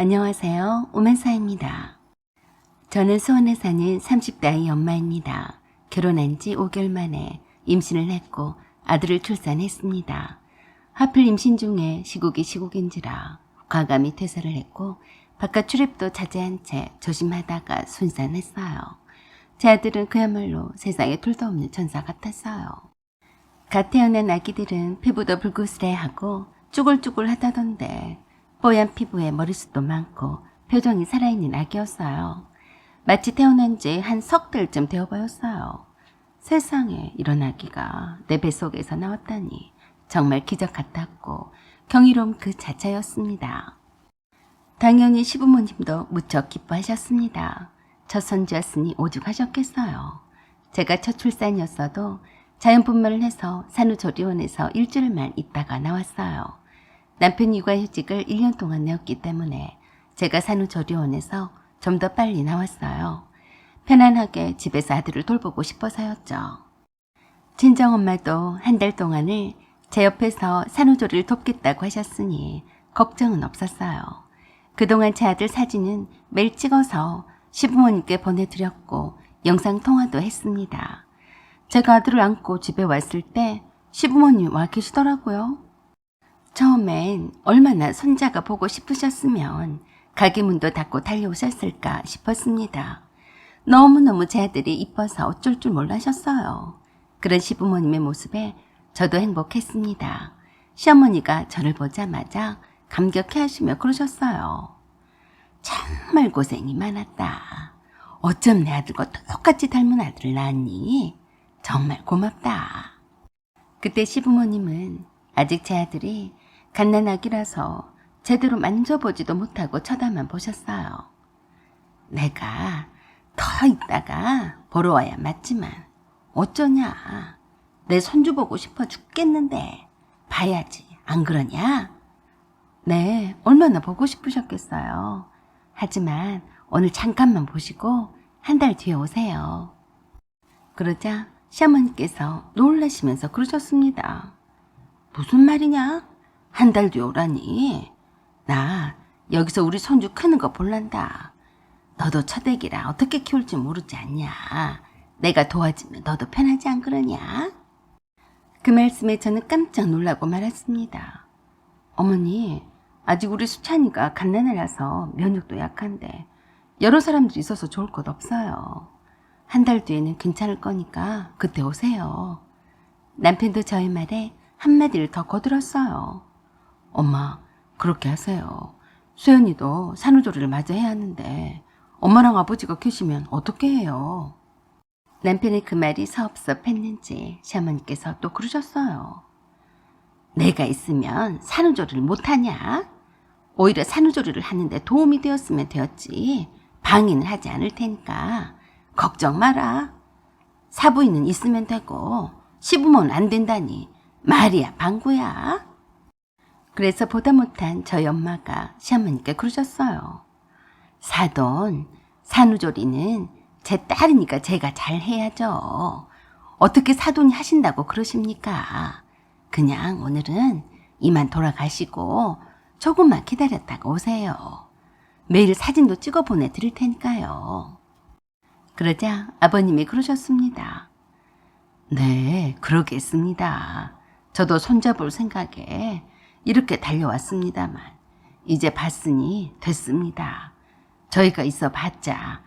안녕하세요. 오만사입니다. 저는 수원에 사는 30대 아이 엄마입니다. 결혼한 지 5개월 만에 임신을 했고 아들을 출산했습니다. 하필 임신 중에 시국인지라 과감히 퇴사를 했고 바깥 출입도 자제한 채 조심하다가 순산했어요. 제 아들은 그야말로 세상에 둘도 없는 천사 같았어요. 갓 태어난 아기들은 피부도 불그스레하고 쭈글쭈글하다던데 뽀얀 피부에 머리숱도 많고 표정이 살아있는 아기였어요. 마치 태어난 지 한 석 달쯤 되어 보였어요. 세상에 이런 아기가 내 뱃속에서 나왔다니 정말 기적 같았고 경이로움 그 자체였습니다. 당연히 시부모님도 무척 기뻐하셨습니다. 첫 손주였으니 오죽하셨겠어요. 제가 첫 출산이었어도 자연분만을 해서 산후조리원에서 일주일만 있다가 나왔어요. 남편 육아휴직을 1년 동안 내었기 때문에 제가 산후조리원에서 좀 더 빨리 나왔어요. 편안하게 집에서 아들을 돌보고 싶어서였죠. 친정엄마도 한 달 동안을 제 옆에서 산후조리를 돕겠다고 하셨으니 걱정은 없었어요. 그동안 제 아들 사진은 매일 찍어서 시부모님께 보내드렸고 영상통화도 했습니다. 제가 아들을 안고 집에 왔을 때 시부모님 와 계시더라고요. 처음엔 얼마나 손자가 보고 싶으셨으면 가게 문도 닫고 달려오셨을까 싶었습니다. 너무너무 제 아들이 이뻐서 어쩔 줄 몰라셨어요. 그런 시부모님의 모습에 저도 행복했습니다. 시어머니가 저를 보자마자 감격해 하시며 그러셨어요. 정말 고생이 많았다. 어쩜 내 아들과 똑같이 닮은 아들을 낳았니? 정말 고맙다. 그때 시부모님은 아직 제 아들이 갓난아기라서 제대로 만져보지도 못하고 쳐다만 보셨어요. 내가 더 있다가 보러 와야 맞지만 어쩌냐. 내 손주 보고 싶어 죽겠는데 봐야지. 안 그러냐? 네, 얼마나 보고 싶으셨겠어요. 하지만 오늘 잠깐만 보시고 한 달 뒤에 오세요. 그러자 시어머니께서 놀라시면서 그러셨습니다. 무슨 말이냐? 한 달 뒤에 오라니. 나 여기서 우리 손주 크는 거 볼란다. 너도 첫애기라 어떻게 키울지 모르지 않냐. 내가 도와주면 너도 편하지 안 그러냐? 그 말씀에 저는 깜짝 놀라고 말았습니다. 어머니, 아직 우리 수찬이가 갓난아라서 면역도 약한데 여러 사람들이 있어서 좋을 것 없어요. 한 달 뒤에는 괜찮을 거니까 그때 오세요. 남편도 저의 말에 한마디를 더 거들었어요. 엄마, 그렇게 하세요. 수연이도 산후조리를 마저 해야 하는데 엄마랑 아버지가 계시면 어떻게 해요? 남편의 그 말이 섭섭했는지 시어머니께서 또 그러셨어요. 내가 있으면 산후조리를 못하냐? 오히려 산후조리를 하는데 도움이 되었으면 되었지. 방해는 하지 않을 테니까 걱정 마라. 사부인은 있으면 되고 시부모는 안 된다니 말이야 방구야. 그래서 보다 못한 저희 엄마가 시어머니께 그러셨어요. 사돈, 산후조리는 제 딸이니까 제가 잘 해야죠. 어떻게 사돈이 하신다고 그러십니까? 그냥 오늘은 이만 돌아가시고 조금만 기다렸다가 오세요. 매일 사진도 찍어 보내드릴 테니까요. 그러자 아버님이 그러셨습니다. 네, 그러겠습니다. 저도 손잡을 생각에 이렇게 달려왔습니다만 이제 봤으니 됐습니다. 저희가 있어 봤자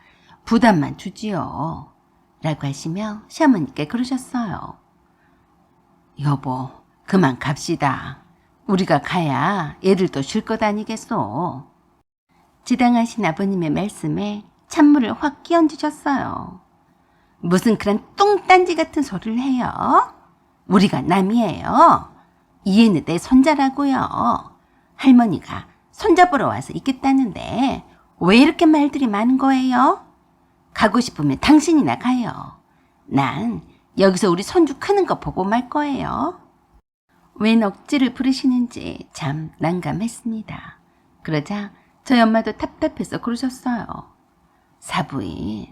부담만 주지요. 라고 하시며 시어머니께 그러셨어요. 여보, 그만 갑시다. 우리가 가야 애들도 쉴 것 아니겠소. 지당하신 아버님의 말씀에 찬물을 확 끼얹으셨어요. 무슨 그런 똥딴지 같은 소리를 해요? 우리가 남이에요. 이 애는 내 손자라고요. 할머니가 손잡으러 와서 있겠다는데 왜 이렇게 말들이 많은 거예요? 가고 싶으면 당신이나 가요. 난 여기서 우리 손주 크는 거 보고 말 거예요. 웬 억지를 부리시는지 참 난감했습니다. 그러자 저희 엄마도 답답해서 그러셨어요. 사부인,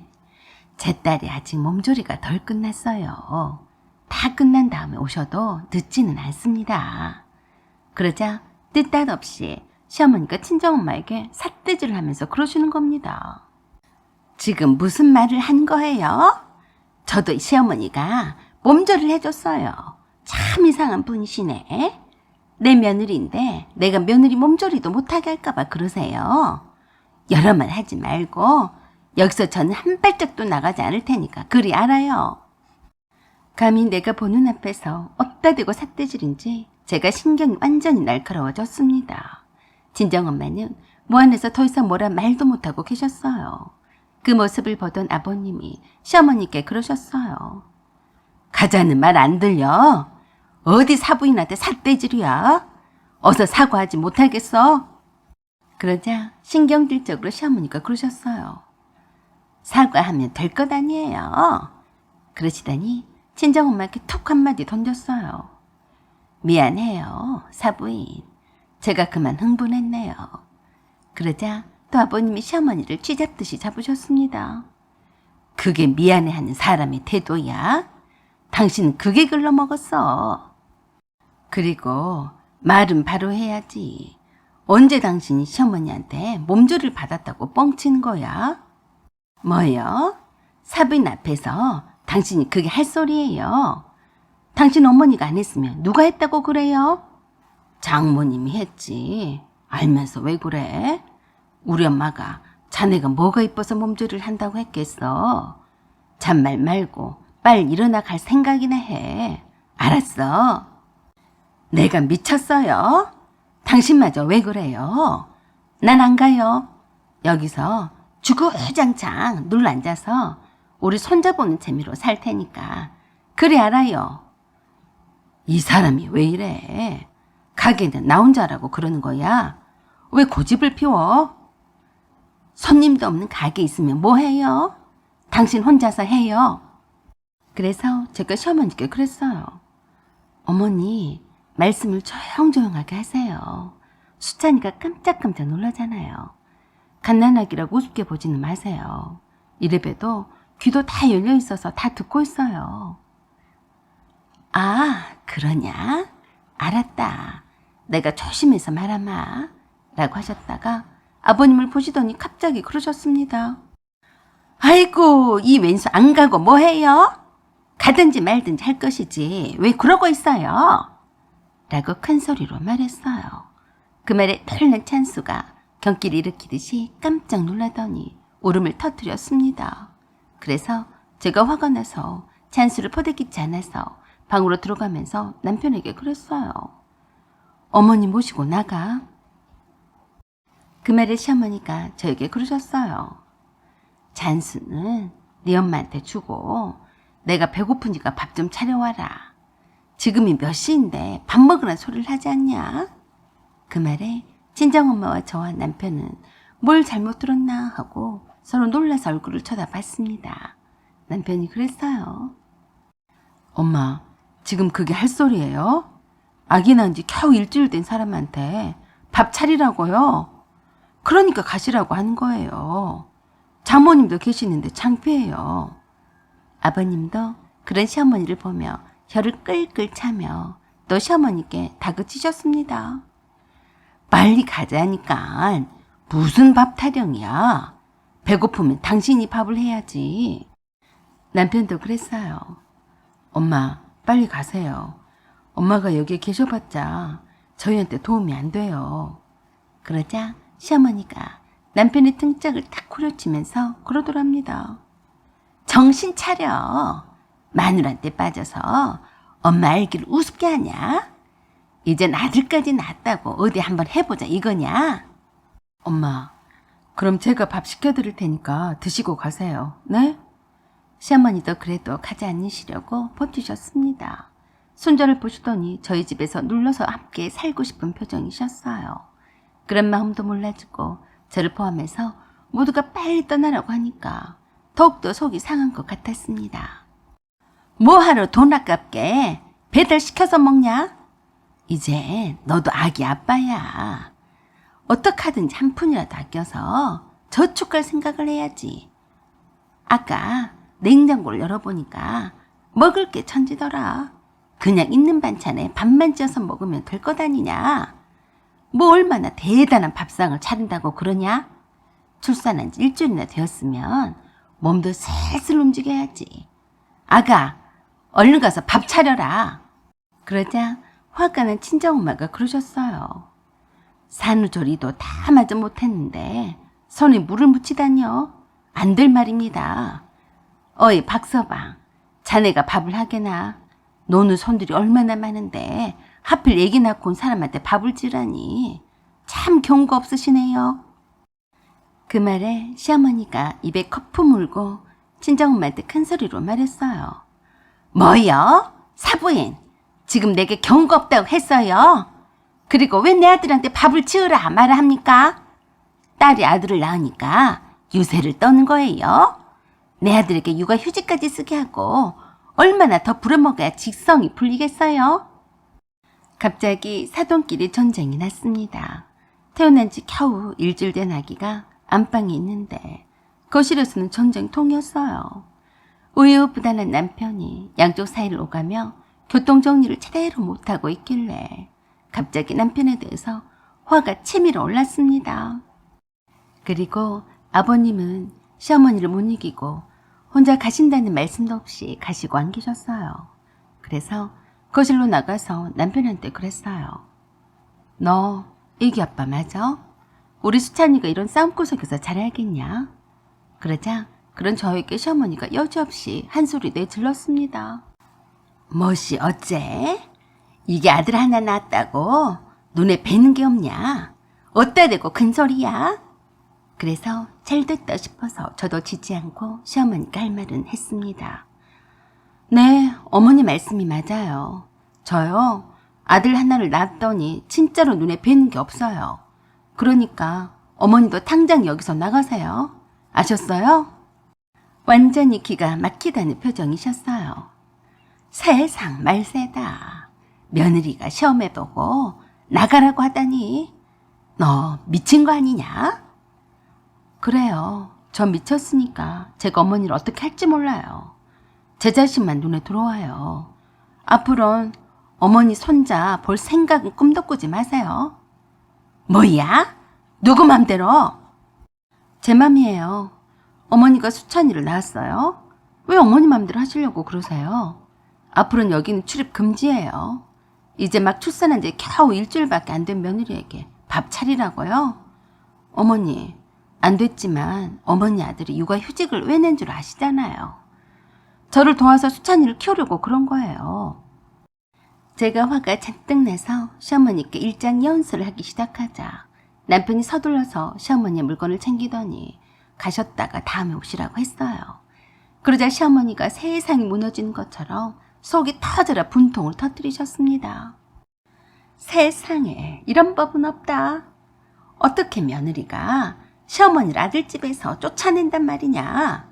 제 딸이 아직 몸조리가 덜 끝났어요. 다 끝난 다음에 오셔도 늦지는 않습니다. 그러자 뜻닷없이 시어머니가 친정엄마에게 삿대질을 하면서 그러시는 겁니다. 지금 무슨 말을 한 거예요? 저도 시어머니가 몸조리를 해줬어요. 참 이상한 분이시네. 내 며느리인데 내가 며느리 몸조리도 못하게 할까봐 그러세요. 여러 말 하지 말고 여기서 저는 한 발짝도 나가지 않을 테니까 그리 알아요. 감히 내가 보는 앞에서 어디다 대고 삿대질인지 제가 신경이 완전히 날카로워졌습니다. 친정엄마는 무안에서 더 이상 뭐라 말도 못하고 계셨어요. 그 모습을 보던 아버님이 시어머니께 그러셨어요. 가자는 말 안 들려? 어디 사부인한테 삿대질이야? 어서 사과하지 못하겠어? 그러자 신경질적으로 시어머니가 그러셨어요. 사과하면 될 것 아니에요. 그러시더니 친정엄마께 툭 한마디 던졌어요. 미안해요, 사부인. 제가 그만 흥분했네요. 그러자 또 아버님이 시어머니를 쥐잡듯이 잡으셨습니다. 그게 미안해하는 사람의 태도야? 당신은 그게 글러먹었어. 그리고 말은 바로 해야지. 언제 당신이 시어머니한테 몸조리를 받았다고 뻥치는 거야? 뭐요? 사부인 앞에서 당신이 그게 할 소리예요. 당신 어머니가 안 했으면 누가 했다고 그래요? 장모님이 했지. 알면서 왜 그래? 우리 엄마가 자네가 뭐가 이뻐서 몸조리를 한다고 했겠어. 잔말 말고 빨리 일어나 갈 생각이나 해. 알았어? 내가 미쳤어요? 당신마저 왜 그래요? 난 안 가요. 여기서 주구장창 눌러앉아서 우리 손자보는 재미로 살 테니까. 그래 알아요. 이 사람이 왜 이래? 가게는 나 혼자라고 그러는 거야? 왜 고집을 피워? 손님도 없는 가게 있으면 뭐 해요? 당신 혼자서 해요. 그래서 제가 시어머니께 그랬어요. 어머니, 말씀을 조용조용하게 하세요. 수찬이가 깜짝깜짝 놀라잖아요. 갓난아기라고 우습게 보지는 마세요. 이래봬도 귀도 다 열려 있어서 다 듣고 있어요. 아, 그러냐? 알았다. 내가 조심해서 말하마. 라고 하셨다가 아버님을 보시더니 갑자기 그러셨습니다. 아이고, 이 왼수 안 가고 뭐 해요? 가든지 말든지 할 것이지 왜 그러고 있어요? 라고 큰 소리로 말했어요. 그 말에 털난 찬수가 경기를 일으키듯이 깜짝 놀라더니 울음을 터뜨렸습니다. 그래서 제가 화가 나서 찬수를 포대끼지 않아서 방으로 들어가면서 남편에게 그랬어요. 어머니 모시고 나가. 그 말에 시어머니가 저에게 그러셨어요. 찬수는 네 엄마한테 주고 내가 배고프니까 밥 좀 차려와라. 지금이 몇 시인데 밥 먹으란 소리를 하지 않냐? 그 말에 친정엄마와 저와 남편은 뭘 잘못 들었나 하고 서로 놀라서 얼굴을 쳐다봤습니다. 남편이 그랬어요. 엄마, 지금 그게 할 소리예요? 아기 낳은 지 겨우 일주일 된 사람한테 밥 차리라고요? 그러니까 가시라고 하는 거예요. 장모님도 계시는데 창피해요. 아버님도 그런 시어머니를 보며 혀를 끌끌 차며 또 시어머니께 다그치셨습니다. 빨리 가자니까 무슨 밥 타령이야. 배고프면 당신이 밥을 해야지. 남편도 그랬어요. 엄마, 빨리 가세요. 엄마가 여기에 계셔봤자 저희한테 도움이 안 돼요. 그러자 시어머니가 남편의 등짝을 탁 후려치면서 그러더랍니다. 정신 차려. 마누라한테 빠져서 엄마 알기를 우습게 하냐? 이젠 아들까지 낳았다고 어디 한번 해보자 이거냐? 엄마, 그럼 제가 밥 시켜드릴 테니까 드시고 가세요. 네? 시어머니도 그래도 가지 않으시려고 버티셨습니다. 손자를 보시더니 저희 집에서 눌러서 함께 살고 싶은 표정이셨어요. 그런 마음도 몰라주고 저를 포함해서 모두가 빨리 떠나라고 하니까 더욱더 속이 상한 것 같았습니다. 뭐하러 돈 아깝게 배달시켜서 먹냐? 이제 너도 아기 아빠야. 어떡하든지 한 푼이라도 아껴서 저축할 생각을 해야지. 아까 냉장고를 열어보니까 먹을 게 천지더라. 그냥 있는 반찬에 밥만 쪄서 먹으면 될 것 아니냐. 뭐 얼마나 대단한 밥상을 차린다고 그러냐? 출산한 지 일주일이나 되었으면 몸도 슬슬 움직여야지. 아가, 얼른 가서 밥 차려라. 그러자 화가 난 친정엄마가 그러셨어요. 산후조리도 다 마저 못했는데 손에 물을 묻히다니요. 안 될 말입니다. 어이 박서방, 자네가 밥을 하게나. 노는 손들이 얼마나 많은데 하필 애기 낳고 온 사람한테 밥을 지라니. 참 경고 없으시네요. 그 말에 시어머니가 입에 거품 물고 친정엄마한테 큰 소리로 말했어요. 뭐요? 사부인, 지금 내게 경고 없다고 했어요. 그리고 왜 내 아들한테 밥을 지으라 말을 합니까? 딸이 아들을 낳으니까 유세를 떠는 거예요. 내 아들에게 육아휴직까지 쓰게 하고 얼마나 더 부려먹어야 직성이 풀리겠어요? 갑자기 사돈끼리 전쟁이 났습니다. 태어난 지 겨우 일주일 된 아기가 안방에 있는데 거실에서는 전쟁통이었어요. 우유부단한 남편이 양쪽 사이를 오가며 교통정리를 제대로 못하고 있길래 갑자기 남편에 대해서 화가 치밀어 올랐습니다. 그리고 아버님은 시어머니를 못 이기고 혼자 가신다는 말씀도 없이 가시고 안 계셨어요. 그래서 거실로 나가서 남편한테 그랬어요. 너 애기 아빠 맞아? 우리 수찬이가 이런 싸움구석에서 잘 알겠냐? 그러자 그런 저에게 시어머니가 여지없이 한 소리 내질렀습니다. 뭐시 어째? 이게 아들 하나 낳았다고 눈에 뵈는 게 없냐? 어따 대고 큰 소리야? 그래서 잘됐다 싶어서 저도 지지 않고 시어머니가 할 말은 했습니다. 네, 어머니 말씀이 맞아요. 저요, 아들 하나를 낳았더니 진짜로 눈에 뵈는 게 없어요. 그러니까 어머니도 당장 여기서 나가세요. 아셨어요? 완전히 기가 막히다는 표정이셨어요. 세상 말세다. 며느리가 시험해보고 나가라고 하다니. 너 미친 거 아니냐? 그래요. 저 미쳤으니까 제가 어머니를 어떻게 할지 몰라요. 제 자신만 눈에 들어와요. 앞으로는 어머니 손자 볼 생각은 꿈도 꾸지 마세요. 뭐야? 누구 맘대로? 제 맘이에요. 어머니가 수찬이를 낳았어요. 왜 어머니 맘대로 하시려고 그러세요? 앞으로는 여기는 출입 금지예요. 이제 막 출산한 지 겨우 일주일밖에 안 된 며느리에게 밥 차리라고요? 어머니, 안 됐지만 어머니 아들이 육아휴직을 왜 낸 줄 아시잖아요. 저를 도와서 수찬이를 키우려고 그런 거예요. 제가 화가 잔뜩 나서 시어머니께 일장 연설을 하기 시작하자 남편이 서둘러서 시어머니의 물건을 챙기더니 가셨다가 다음에 오시라고 했어요. 그러자 시어머니가 세상이 무너지는 것처럼 속이 터져라 분통을 터뜨리셨습니다. 세상에 이런 법은 없다. 어떻게 며느리가 시어머니를 아들집에서 쫓아낸단 말이냐.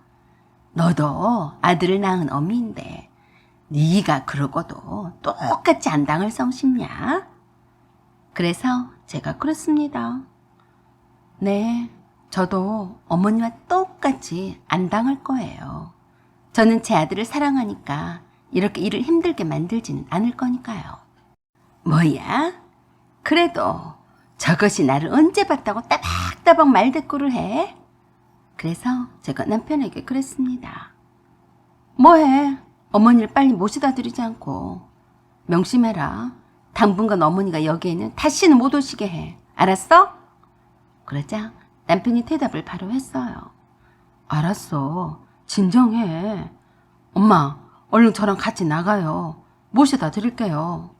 너도 아들을 낳은 어미인데 네가 그러고도 똑같이 안 당할 성심냐? 그래서 제가 그렇습니다. 네, 저도 어머니와 똑같이 안 당할 거예요. 저는 제 아들을 사랑하니까 이렇게 일을 힘들게 만들지는 않을 거니까요. 뭐야? 그래도 저것이 나를 언제 봤다고 따박따박 말대꾸를 해? 그래서 제가 남편에게 그랬습니다. 뭐해? 어머니를 빨리 모시다 드리지 않고. 명심해라. 당분간 어머니가 여기에는 다시는 못 오시게 해. 알았어? 그러자 남편이 대답을 바로 했어요. 알았어. 진정해. 엄마, 얼른 저랑 같이 나가요. 모셔다 드릴게요.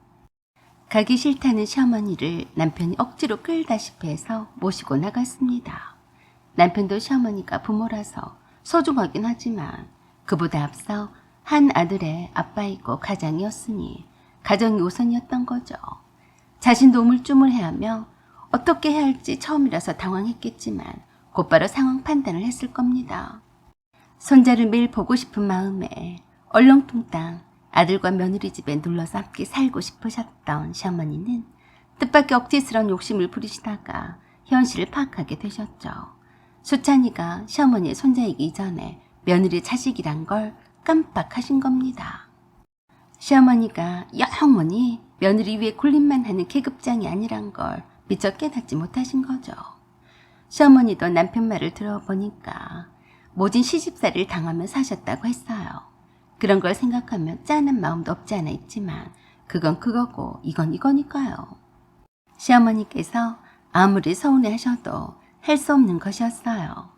가기 싫다는 시어머니를 남편이 억지로 끌다시피 해서 모시고 나갔습니다. 남편도 시어머니가 부모라서 소중하긴 하지만 그보다 앞서 한 아들의 아빠이고 가장이었으니 가정이 우선이었던 거죠. 자신도 우물쭈물해하며 어떻게 해야 할지 처음이라서 당황했겠지만 곧바로 상황 판단을 했을 겁니다. 손자를 매일 보고 싶은 마음에 얼렁뚱땅 아들과 며느리 집에 눌러서 함께 살고 싶으셨던 시어머니는 뜻밖의 억지스러운 욕심을 부리시다가 현실을 파악하게 되셨죠. 수찬이가 시어머니의 손자이기 이전에 며느리 자식이란 걸 깜빡하신 겁니다. 시어머니가 영원히 며느리 위에 굴림만 하는 계급장이 아니란 걸 미처 깨닫지 못하신 거죠. 시어머니도 남편 말을 들어보니까 모진 시집살이를 당하며 사셨다고 했어요. 그런 걸 생각하면 짠한 마음도 없지 않아 있지만 그건 그거고 이건 이거니까요. 시어머니께서 아무리 서운해하셔도 할 수 없는 것이었어요.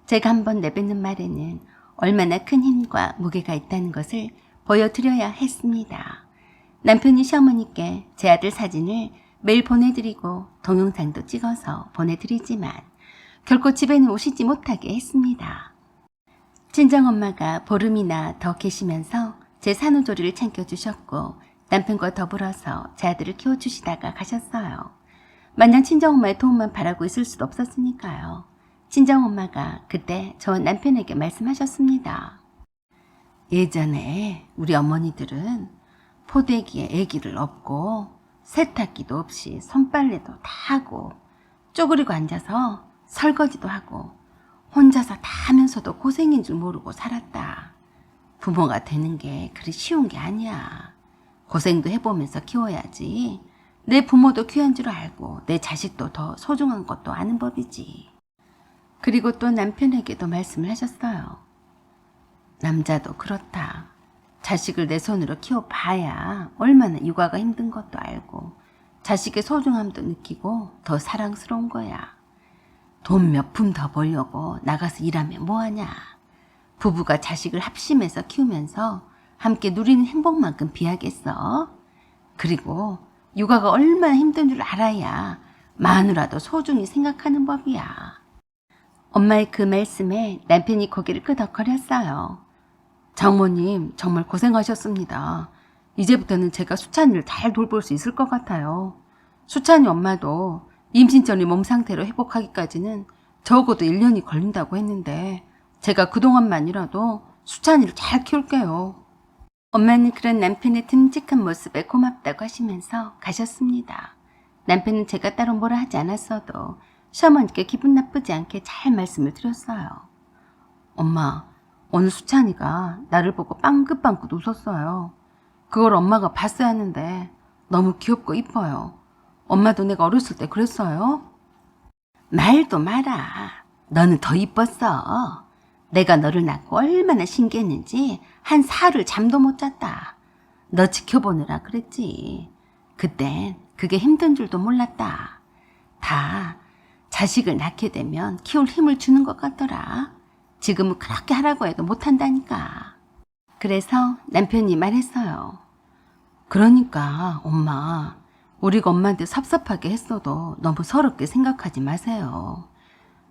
제가 한번 내뱉는 말에는 얼마나 큰 힘과 무게가 있다는 것을 보여드려야 했습니다. 남편이 시어머니께 제 아들 사진을 매일 보내드리고 동영상도 찍어서 보내드리지만 결코 집에는 오시지 못하게 했습니다. 친정엄마가 보름이나 더 계시면서 제 산후조리를 챙겨주셨고 남편과 더불어서 제 아들을 키워주시다가 가셨어요. 마냥 친정엄마의 도움만 바라고 있을 수도 없었으니까요. 친정엄마가 그때 저와 남편에게 말씀하셨습니다. 예전에 우리 어머니들은 포대기에 아기를 업고 세탁기도 없이 손빨래도 다 하고 쪼그리고 앉아서 설거지도 하고 혼자서 다 하면서도 고생인 줄 모르고 살았다. 부모가 되는 게 그리 쉬운 게 아니야. 고생도 해보면서 키워야지. 내 부모도 귀한 줄 알고 내 자식도 더 소중한 것도 아는 법이지. 그리고 또 남편에게도 말씀을 하셨어요. 남자도 그렇다. 자식을 내 손으로 키워봐야 얼마나 육아가 힘든 것도 알고 자식의 소중함도 느끼고 더 사랑스러운 거야. 돈 몇 푼 더 벌려고 나가서 일하면 뭐하냐. 부부가 자식을 합심해서 키우면서 함께 누리는 행복만큼 비하겠어. 그리고 육아가 얼마나 힘든 줄 알아야 마누라도 소중히 생각하는 법이야. 엄마의 그 말씀에 남편이 고개를 끄덕거렸어요. 장모님 정말 고생하셨습니다. 이제부터는 제가 수찬이를 잘 돌볼 수 있을 것 같아요. 수찬이 엄마도 임신 전의 몸 상태로 회복하기까지는 적어도 1년이 걸린다고 했는데 제가 그동안만이라도 수찬이를 잘 키울게요. 엄마는 그런 남편의 듬직한 모습에 고맙다고 하시면서 가셨습니다. 남편은 제가 따로 뭐라 하지 않았어도 시어머니께 기분 나쁘지 않게 잘 말씀을 드렸어요. 엄마, 오늘 수찬이가 나를 보고 빵긋빵긋 웃었어요. 그걸 엄마가 봤어야 하는데 너무 귀엽고 이뻐요. 엄마도 내가 어렸을 때 그랬어요? 말도 마라. 너는 더 이뻤어. 내가 너를 낳고 얼마나 신기했는지 한 사흘을 잠도 못 잤다. 너 지켜보느라 그랬지. 그땐 그게 힘든 줄도 몰랐다. 다 자식을 낳게 되면 키울 힘을 주는 것 같더라. 지금은 그렇게 하라고 해도 못한다니까. 그래서 남편이 말했어요. 그러니까 엄마, 우리가 엄마한테 섭섭하게 했어도 너무 서럽게 생각하지 마세요.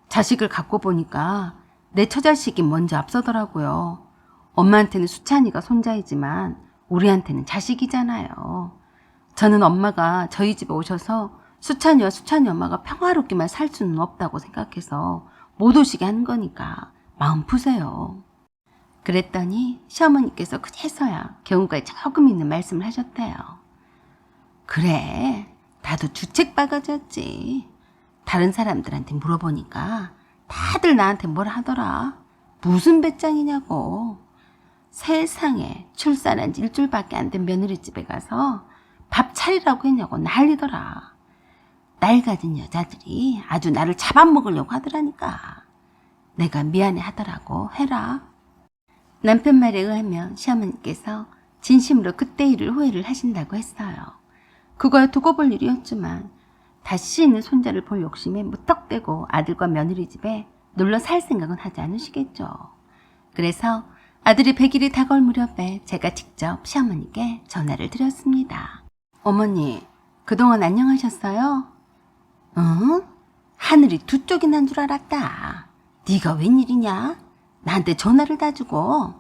자식을 갖고 보니까 내 처자식이 먼저 앞서더라고요. 엄마한테는 수찬이가 손자이지만 우리한테는 자식이잖아요. 저는 엄마가 저희 집에 오셔서 수찬이와 수찬이 엄마가 평화롭게만 살 수는 없다고 생각해서 못 오시게 하는 거니까 마음 푸세요. 그랬더니 시어머니께서 그제서야 경우가 조금 있는 말씀을 하셨대요. 그래, 나도 주책 바가지였지. 다른 사람들한테 물어보니까 다들 나한테 뭐라 하더라. 무슨 배짱이냐고. 세상에 출산한 지 일주일밖에 안 된 며느리 집에 가서 밥 차리라고 했냐고 난리더라. 딸 가진 여자들이 아주 나를 잡아먹으려고 하더라니까. 내가 미안해 하더라고. 해라. 남편 말에 의하면 시어머니께서 진심으로 그때 일을 후회를 하신다고 했어요. 그거야 두고 볼 일이었지만 다시 있는 손자를 볼 욕심에 무턱대고 아들과 며느리 집에 놀러 살 생각은 하지 않으시겠죠. 그래서 아들이 100일이 다가올 무렵에 제가 직접 시어머니께 전화를 드렸습니다. 어머니, 그동안 안녕하셨어요? 응? 하늘이 두 쪽이 난 줄 알았다. 네가 웬일이냐? 나한테 전화를 다 주고.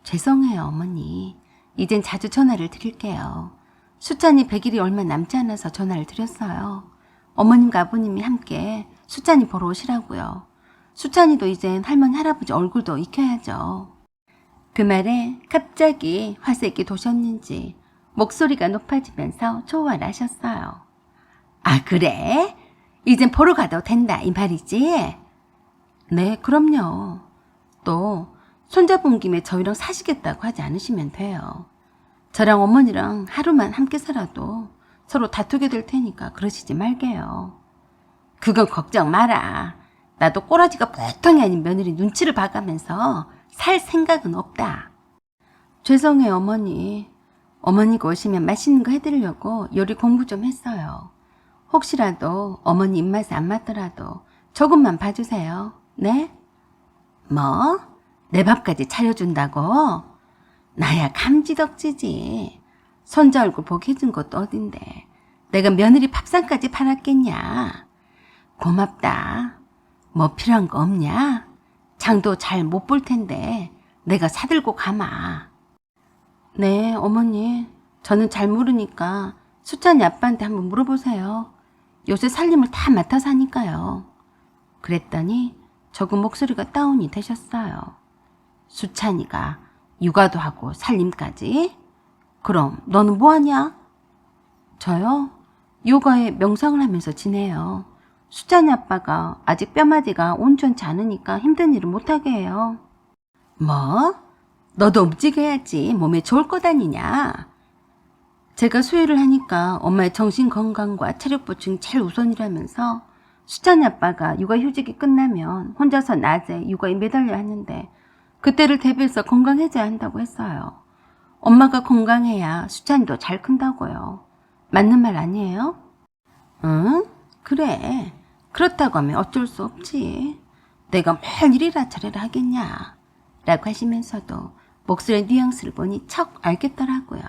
죄송해요, 어머니. 이젠 자주 전화를 드릴게요. 수찬이 100일이 얼마 남지 않아서 전화를 드렸어요. 어머님과 아버님이 함께 수찬이 보러 오시라고요. 수찬이도 이젠 할머니 할아버지 얼굴도 익혀야죠. 그 말에 갑자기 화색이 도셨는지 목소리가 높아지면서 초호화를 하셨어요. 아, 그래? 이젠 보러 가도 된다 이 말이지? 네, 그럼요. 또 손잡은 온 김에 저희랑 사시겠다고 하지 않으시면 돼요. 저랑 어머니랑 하루만 함께 살아도 서로 다투게 될 테니까 그러시지 말게요. 그건 걱정 마라. 나도 꼬라지가 보통이 아닌 며느리 눈치를 봐가면서 살 생각은 없다. 죄송해요, 어머니. 어머니가 오시면 맛있는 거 해드리려고 요리 공부 좀 했어요. 혹시라도 어머니 입맛에 안 맞더라도 조금만 봐주세요. 네? 뭐? 내 밥까지 차려준다고? 나야 감지덕지지. 손자 얼굴 보게 해준 것도 어딘데 내가 며느리 밥상까지 팔았겠냐. 고맙다. 뭐 필요한 거 없냐? 장도 잘 못 볼 텐데 내가 사들고 가마. 네, 어머니. 저는 잘 모르니까 수찬이 아빠한테 한번 물어보세요. 요새 살림을 다 맡아서 하니까요. 그랬더니 조금 목소리가 다운이 되셨어요. 수찬이가 육아도 하고 살림까지? 그럼 너는 뭐하냐? 저요? 요가에 명상을 하면서 지내요. 수찬이 아빠가 아직 뼈마디가 온전치 않으니까 힘든 일을 못하게 해요. 뭐? 너도 움직여야지 몸에 좋을 거 다니냐? 제가 수유를 하니까 엄마의 정신 건강과 체력 보충이 제일 우선이라면서 수찬이 아빠가 육아휴직이 끝나면 혼자서 낮에 육아에 매달려야 하는데 그때를 대비해서 건강해져야 한다고 했어요. 엄마가 건강해야 수찬이도 잘 큰다고요. 맞는 말 아니에요? 응? 그래. 그렇다고 하면 어쩔 수 없지. 내가 뭘 이리라 저리라 하겠냐. 라고 하시면서도 목소리의 뉘앙스를 보니 척 알겠더라고요.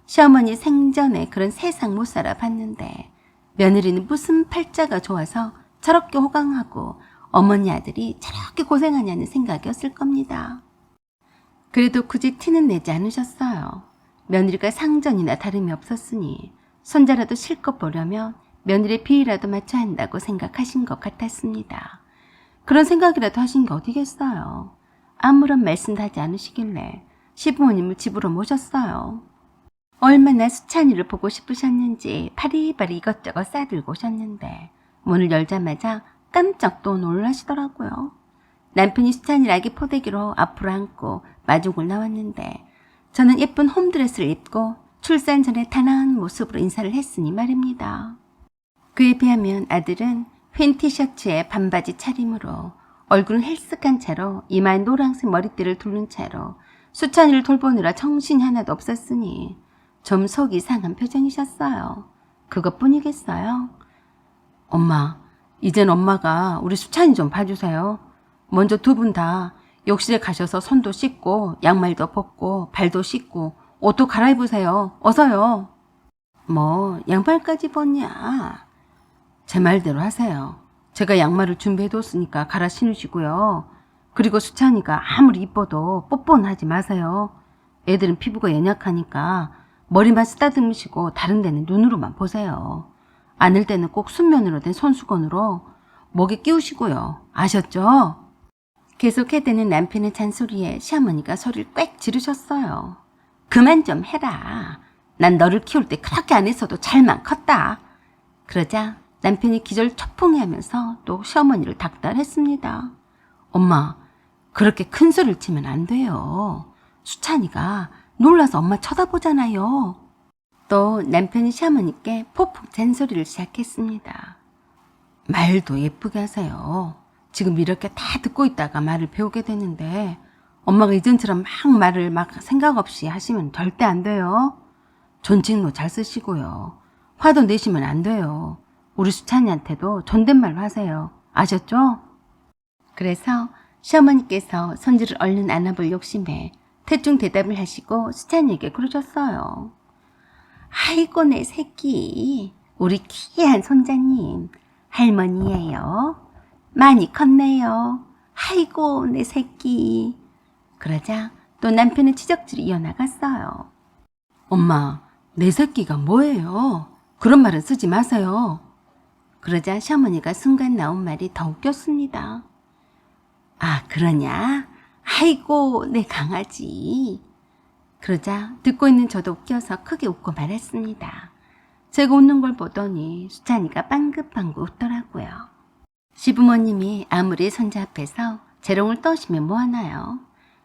시어머니 생전에 그런 세상 못 살아봤는데 며느리는 무슨 팔자가 좋아서 저렇게 호강하고 어머니 아들이 저렇게 고생하냐는 생각이었을 겁니다. 그래도 굳이 티는 내지 않으셨어요. 며느리가 상전이나 다름이 없었으니 손자라도 실컷 보려면 며느리의 비위라도 맞춰야 한다고 생각하신 것 같았습니다. 그런 생각이라도 하신 게 어디겠어요. 아무런 말씀도 하지 않으시길래 시부모님을 집으로 모셨어요. 얼마나 수찬이를 보고 싶으셨는지 파리파리 이것저것 싸들고 오셨는데 문을 열자마자 깜짝 또 놀라시더라고요. 남편이 수찬이를 아기 포대기로 앞으로 안고 마중을 나왔는데 저는 예쁜 홈드레스를 입고 출산 전에 단아한 모습으로 인사를 했으니 말입니다. 그에 비하면 아들은 흰 티셔츠에 반바지 차림으로 얼굴은 헬쓱한 채로 이마에 노란색 머리띠를 두른 채로 수찬이를 돌보느라 정신이 하나도 없었으니 좀 속이 상한 표정이셨어요. 그것뿐이겠어요? 엄마, 이젠 엄마가 우리 수찬이 좀 봐주세요. 먼저 두 분 다 욕실에 가셔서 손도 씻고 양말도 벗고 발도 씻고 옷도 갈아입으세요. 어서요. 뭐 양말까지 벗냐? 제 말대로 하세요. 제가 양말을 준비해뒀으니까 갈아 신으시고요. 그리고 수찬이가 아무리 이뻐도 뽀뽀는 하지 마세요. 애들은 피부가 연약하니까 머리만 쓰다듬으시고 다른 데는 눈으로만 보세요. 안을 때는 꼭 순면으로 된 손수건으로 목에 끼우시고요. 아셨죠? 계속 해대는 남편의 잔소리에 시어머니가 소리를 꽥 지르셨어요. 그만 좀 해라. 난 너를 키울 때 그렇게 안 했어도 잘만 컸다. 그러자 남편이 기절 초풍해하면서 또 시어머니를 닥달했습니다. 엄마, 그렇게 큰 소리를 치면 안 돼요. 수찬이가 놀라서 엄마 쳐다보잖아요. 또 남편이 시어머니께 폭풍 잔소리를 시작했습니다. 말도 예쁘게 하세요. 지금 이렇게 다 듣고 있다가 말을 배우게 되는데 엄마가 이전처럼 말을 생각 없이 하시면 절대 안 돼요. 존칭도 잘 쓰시고요. 화도 내시면 안 돼요. 우리 수찬이한테도 존댓말로 하세요. 아셨죠? 그래서 시어머니께서 손주를 얼른 안아볼 욕심에 대충 대답을 하시고 수찬이에게 그러셨어요. 아이고 내 새끼, 우리 귀한 손자님 할머니예요. 많이 컸네요. 아이고 내 새끼. 그러자 또 남편의 치적질이 이어나갔어요. 엄마, 내 새끼가 뭐예요? 그런 말은 쓰지 마세요. 그러자 시어머니가 순간 나온 말이 더 웃겼습니다. 아, 그러냐? 아이고 내 강아지. 그러자 듣고 있는 저도 웃겨서 크게 웃고 말했습니다. 제가 웃는 걸 보더니 수찬이가 빵긋빵긋 웃더라고요. 시부모님이 아무리 손자 앞에서 재롱을 떠시면 뭐하나요?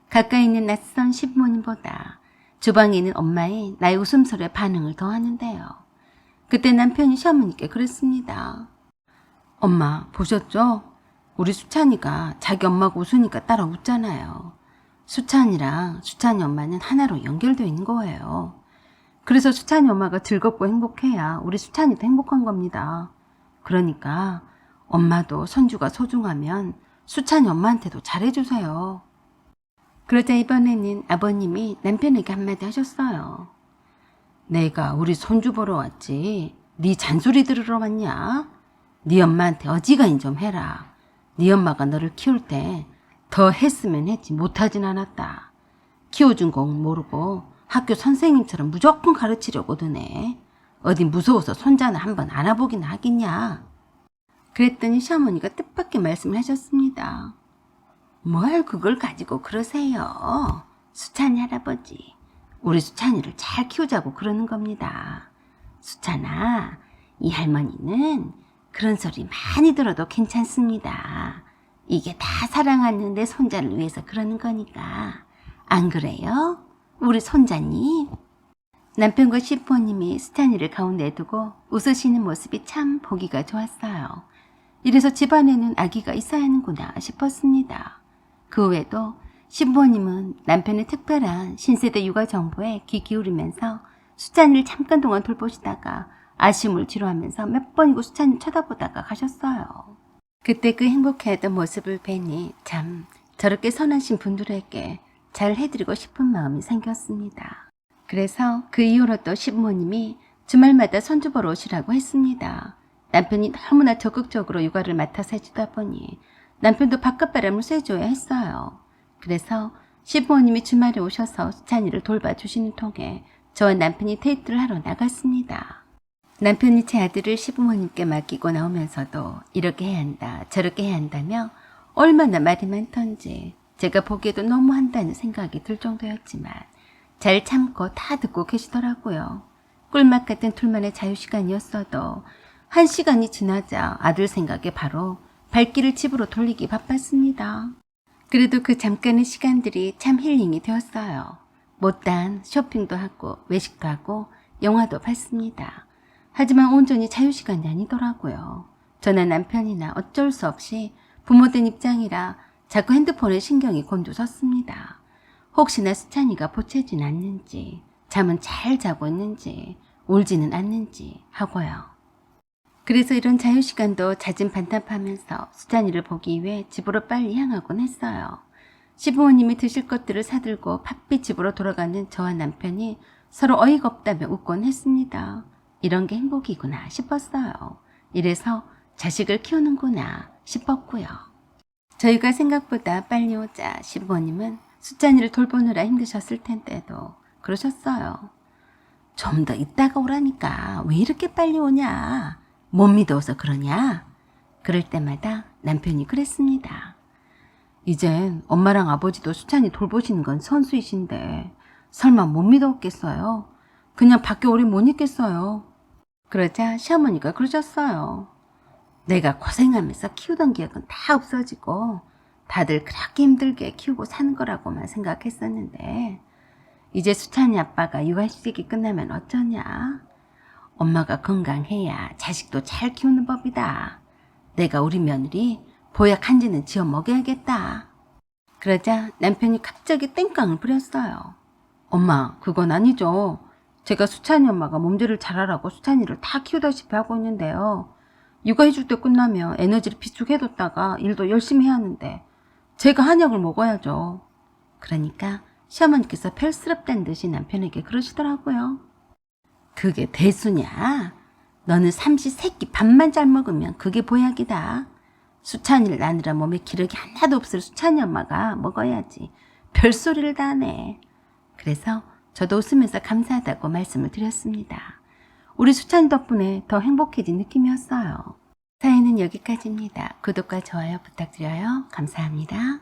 가까이 있는 낯선 시부모님보다 주방에 있는 엄마의 나의 웃음소리에 반응을 더하는데요. 그때 남편이 시어머니께 그랬습니다. 엄마 보셨죠? 우리 수찬이가 자기 엄마가 웃으니까 따라 웃잖아요. 수찬이랑 수찬이 엄마는 하나로 연결되어 있는 거예요. 그래서 수찬이 엄마가 즐겁고 행복해야 우리 수찬이도 행복한 겁니다. 그러니까 엄마도 손주가 소중하면 수찬이 엄마한테도 잘해주세요. 그러자 이번에는 아버님이 남편에게 한마디 하셨어요. 내가 우리 손주 보러 왔지 네 잔소리 들으러 왔냐? 네 엄마한테 어지간히 좀 해라. 네 엄마가 너를 키울 때 더 했으면 했지 못하진 않았다. 키워준 거 모르고 학교 선생님처럼 무조건 가르치려고 드네. 어디 무서워서 손자나 한번 안아보긴 하겠냐. 그랬더니 시어머니가 뜻밖의 말씀을 하셨습니다. 뭘 그걸 가지고 그러세요. 수찬이 할아버지. 우리 수찬이를 잘 키우자고 그러는 겁니다. 수찬아, 이 할머니는 그런 소리 많이 들어도 괜찮습니다. 이게 다 사랑하는 내 손자를 위해서 그러는 거니까. 안 그래요? 우리 손자님? 남편과 시부모님이 수찬이를 가운데 두고 웃으시는 모습이 참 보기가 좋았어요. 이래서 집안에는 아기가 있어야 하는구나 싶었습니다. 그 외에도 시부모님은 남편의 특별한 신세대 육아 정보에 귀 기울이면서 수찬이를 잠깐 동안 돌보시다가 아쉬움을 뒤로하면서 몇 번이고 수찬이를 쳐다보다가 가셨어요. 그때 그 행복해하던 모습을 뵈니 참 저렇게 선하신 분들에게 잘 해드리고 싶은 마음이 생겼습니다. 그래서 그 이후로 또 시부모님이 주말마다 손주 보러 오시라고 했습니다. 남편이 너무나 적극적으로 육아를 맡아서 해주다 보니 남편도 바깥바람을 쐬줘야 했어요. 그래서 시부모님이 주말에 오셔서 수찬이를 돌봐주시는 통에 저와 남편이 데이트를 하러 나갔습니다. 남편이 제 아들을 시부모님께 맡기고 나오면서도 이렇게 해야 한다 저렇게 해야 한다며 얼마나 말이 많던지 제가 보기에도 너무 한다는 생각이 들 정도였지만 잘 참고 다 듣고 계시더라고요. 꿀맛 같은 둘만의 자유시간이었어도 1시간이 지나자 아들 생각에 바로 발길을 집으로 돌리기 바빴습니다. 그래도 그 잠깐의 시간들이 참 힐링이 되었어요. 못단 쇼핑도 하고 외식도 하고 영화도 봤습니다. 하지만 온전히 자유시간이 아니더라고요. 저나 남편이나 어쩔 수 없이 부모된 입장이라 자꾸 핸드폰에 신경이 곤두섰습니다. 혹시나 수찬이가 보채진 않는지, 잠은 잘 자고 있는지, 울지는 않는지 하고요. 그래서 이런 자유시간도 잦은 반납하면서 수찬이를 보기 위해 집으로 빨리 향하곤 했어요. 시부모님이 드실 것들을 사들고 바삐 집으로 돌아가는 저와 남편이 서로 어이가 없다며 웃곤 했습니다. 이런 게 행복이구나 싶었어요. 이래서 자식을 키우는구나 싶었고요. 저희가 생각보다 빨리 오자 시부모님은 수찬이를 돌보느라 힘드셨을 텐데도 그러셨어요. 좀 더 있다가 오라니까 왜 이렇게 빨리 오냐? 못 믿어서 그러냐? 그럴 때마다 남편이 그랬습니다. 이젠 엄마랑 아버지도 수찬이 돌보시는 건 선수이신데 설마 못 믿었겠어요? 그냥 밖에 오래 못 있겠어요. 그러자 시어머니가 그러셨어요. 내가 고생하면서 키우던 기억은 다 없어지고 다들 그렇게 힘들게 키우고 사는 거라고만 생각했었는데 이제 수찬이 아빠가 육아휴직이 끝나면 어쩌냐? 엄마가 건강해야 자식도 잘 키우는 법이다. 내가 우리 며느리 보약 한 지는 지어 먹여야겠다. 그러자 남편이 갑자기 땡깡을 부렸어요. 엄마, 그건 아니죠. 제가 수찬이 엄마가 몸조리를 잘하라고 수찬이를 다 키우다시피 하고 있는데요. 육아해줄 때 끝나면 에너지를 비축해뒀다가 일도 열심히 해야 하는데 제가 한약을 먹어야죠. 그러니까 시어머니께서 펼스럽다는 듯이 남편에게 그러시더라고요. 그게 대수냐? 너는 삼시세끼 밥만 잘 먹으면 그게 보약이다. 수찬이를 낳느라 몸에 기력이 하나도 없을 수찬이 엄마가 먹어야지. 별소리를 다 하네. 그래서 저도 웃으면서 감사하다고 말씀을 드렸습니다. 우리 수찬이 덕분에 더 행복해진 느낌이었어요. 사연은 여기까지입니다. 구독과 좋아요 부탁드려요. 감사합니다.